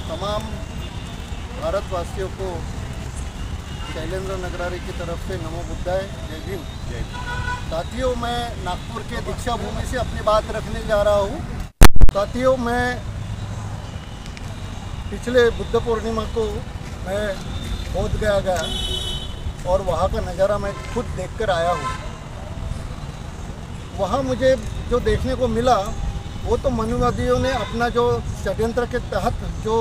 तमाम भारतवासियों को शैलेंद्र नगरारी की तरफ से नमो बुद्धाय, जय भीम। साथियों, मैं नागपुर के दीक्षा भूमि से अपनी बात रखने जा रहा हूँ। साथियों, मैं पिछले बुद्ध पूर्णिमा को मैं बोध गया और वहाँ का नज़ारा मैं खुद देखकर आया हूँ। वहाँ मुझे जो देखने को मिला वो तो मनुवादियों ने अपना जो षड्यंत्र के तहत जो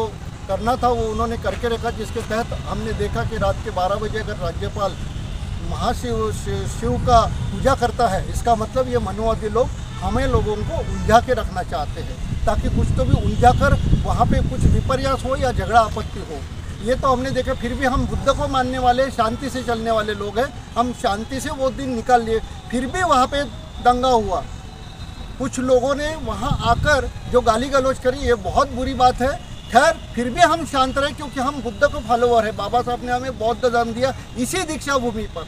करना था वो उन्होंने करके रखा, जिसके तहत हमने देखा कि रात के 12 बजे अगर राज्यपाल शिव का पूजा करता है, इसका मतलब ये मनुवादी लोग हमें लोगों को उलझा के रखना चाहते हैं, ताकि कुछ तो भी उलझा कर वहाँ पे कुछ विपर्यास हो या झगड़ा आपत्ति हो। ये तो हमने देखा। फिर भी हम बुद्ध को मानने वाले, शांति से चलने वाले लोग हैं, हम शांति से वो दिन निकाल लिए। फिर भी वहाँ पे दंगा हुआ, कुछ लोगों ने वहाँ आकर जो गाली गलौज करी, ये बहुत बुरी बात है। खैर, फिर भी हम शांत रहे क्योंकि हम बुद्ध को फॉलोअर है। बाबा साहब ने हमें बौद्ध धर्म दिया इसी दीक्षा भूमि पर।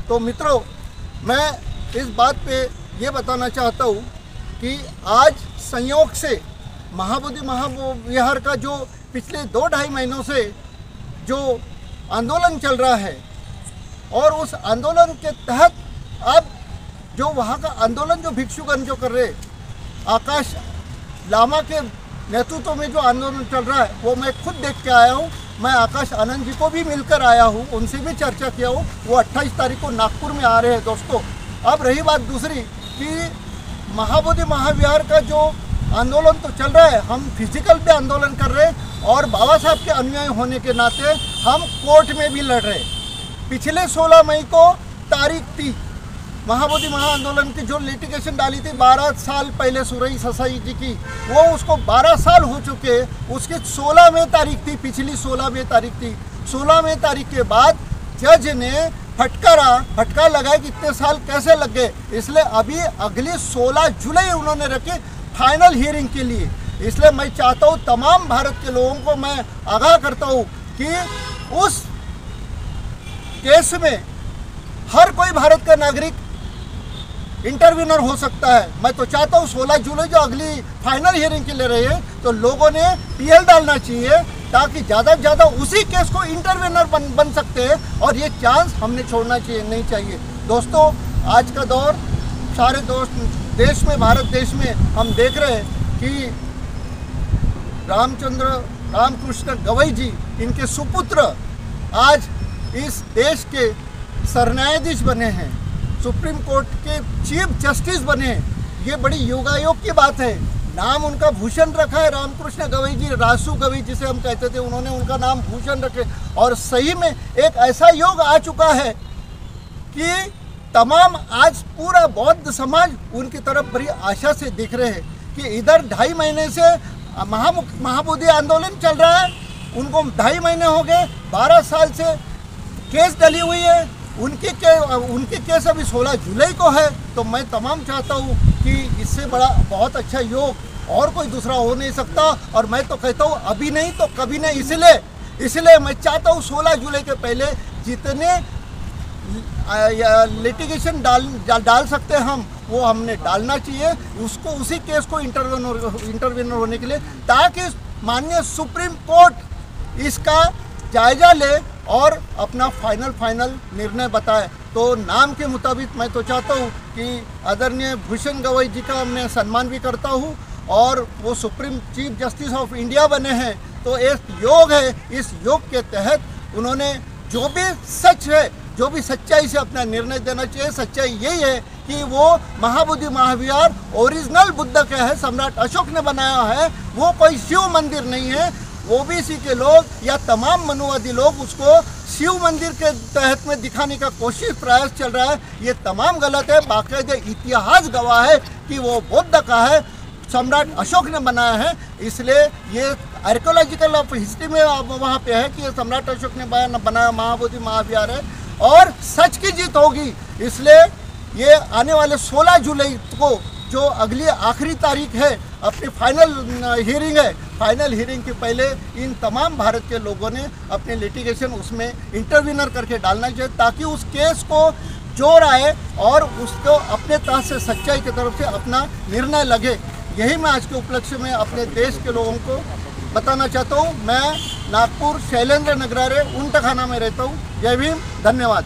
तो मित्रों, मैं इस बात पे ये बताना चाहता हूँ कि आज संयोग से महाबोधि महाविहार का जो पिछले 2-2.5 महीनों से जो आंदोलन चल रहा है, और उस आंदोलन के तहत अब जो वहाँ का आंदोलन जो भिक्षुगण जो कर रहे, आकाश लामा के नेतृत्व में जो आंदोलन चल रहा है, वो मैं खुद देख के आया हूँ। मैं आकाश आनंद जी को भी मिलकर आया हूँ, उनसे भी चर्चा किया हूँ। वो 28 तारीख को नागपुर में आ रहे हैं दोस्तों। अब रही बात दूसरी कि महाबोधि महाविहार का जो आंदोलन तो चल रहा है, हम फिजिकल भी आंदोलन कर रहे हैं और बाबा साहब के अनुयायी होने के नाते हम कोर्ट में भी लड़ रहे हैं। पिछले 16 मई को तारीख थी महाबोधि महा आंदोलन की, जो लिटिगेशन डाली थी 12 साल पहले सुरई ससाई जी की, वो उसको 12 साल हो चुके। उसकी 16वें तारीख थी, पिछली 16वें तारीख थी। 16वें तारीख के बाद जज ने फटका लगाया कि इतने साल कैसे लग गए, इसलिए अभी अगली 16 जुलाई उन्होंने रखी फाइनल हियरिंग के लिए। इसलिए मैं चाहता हूँ, तमाम भारत के लोगों को मैं आगाह करता हूँ कि उस केस में हर कोई भारत का नागरिक इंटरव्यूनर हो सकता है। मैं तो चाहता हूँ 16 जुलाई जो अगली फाइनल हियरिंग के लिए रही है, तो लोगों ने पीएल डालना चाहिए, ताकि ज़्यादा से ज़्यादा उसी केस को इंटरव्यूनर बन सकते हैं, और ये चांस हमने छोड़ना नहीं चाहिए। दोस्तों, आज का दौर सारे देश में, भारत देश में हम देख रहे हैं कि रामकृष्ण गवई जी, इनके सुपुत्र आज इस देश के सरन्यायाधीश बने हैं, सुप्रीम कोर्ट के चीफ जस्टिस बने हैं। ये बड़ी योगायोग की बात है। नाम उनका भूषण रखा है रामकृष्ण गवई जी, रासू गवई जिसे हम कहते थे, उन्होंने उनका नाम भूषण रखे। और सही में एक ऐसा योग आ चुका है कि तमाम आज पूरा बौद्ध समाज उनकी तरफ बड़ी आशा से दिख रहे हैं कि इधर 2.5 महीने से महाबोधि आंदोलन चल रहा है, उनको 2.5 महीने हो गए, 12 साल से केस डली हुई है, उनके केस अभी 16 जुलाई को है। तो मैं तमाम चाहता हूँ कि इससे बड़ा बहुत अच्छा योग और कोई दूसरा हो नहीं सकता। और मैं तो कहता हूँ अभी नहीं तो कभी नहीं। इसलिए मैं चाहता हूँ 16 जुलाई के पहले जितने लिटिगेशन डाल सकते हैं हम, वो हमने डालना चाहिए उसको, उसी केस को इंटरव्यूनर होने के लिए, ताकि माननीय सुप्रीम कोर्ट इसका जायजा ले और अपना फाइनल निर्णय बताए। तो नाम के मुताबिक मैं तो चाहता हूँ कि आदरणीय भूषण गवई जी का मैं सम्मान भी करता हूँ, और वो supreme chief justice of India बने हैं। तो एक योग है, इस योग के तहत उन्होंने जो भी सच है, जो भी सच्चाई से अपना निर्णय देना चाहिए। सच्चाई यही है कि वो महाबोधि महाविहार ओरिजिनल बुद्ध का है, सम्राट अशोक ने बनाया है, वो कोई शिव मंदिर नहीं है। ओबीसी के लोग या तमाम मनुवादी लोग उसको शिव मंदिर के तहत में दिखाने का प्रयास चल रहा है। ये तमाम गलत है। बाकायदे इतिहास गवाह है कि वो बुद्ध का है, सम्राट अशोक ने बनाया है। इसलिए ये आर्कियोलॉजिकल ऑफ हिस्ट्री में वहाँ पे है कि सम्राट अशोक ने बनाया महाबोधि महाविहार है, और सच की जीत होगी। इसलिए ये आने वाले 16 जुलाई को जो अगली आखिरी तारीख है, अपनी फाइनल हियरिंग है, फाइनल हियरिंग के पहले इन तमाम भारत के लोगों ने अपने लिटिगेशन उसमें इंटरव्यूनर करके डालना चाहिए, ताकि उस केस को जोर आए और उसको अपने तरह से सच्चाई की तरफ से अपना निर्णय लगे। यही मैं आज के उपलक्ष्य में अपने देश के लोगों को बताना चाहता हूँ। मैं नागपुर शैलेंद्र नगरारे ऊंट खाना में रहता हूँ। जय भीम, धन्यवाद।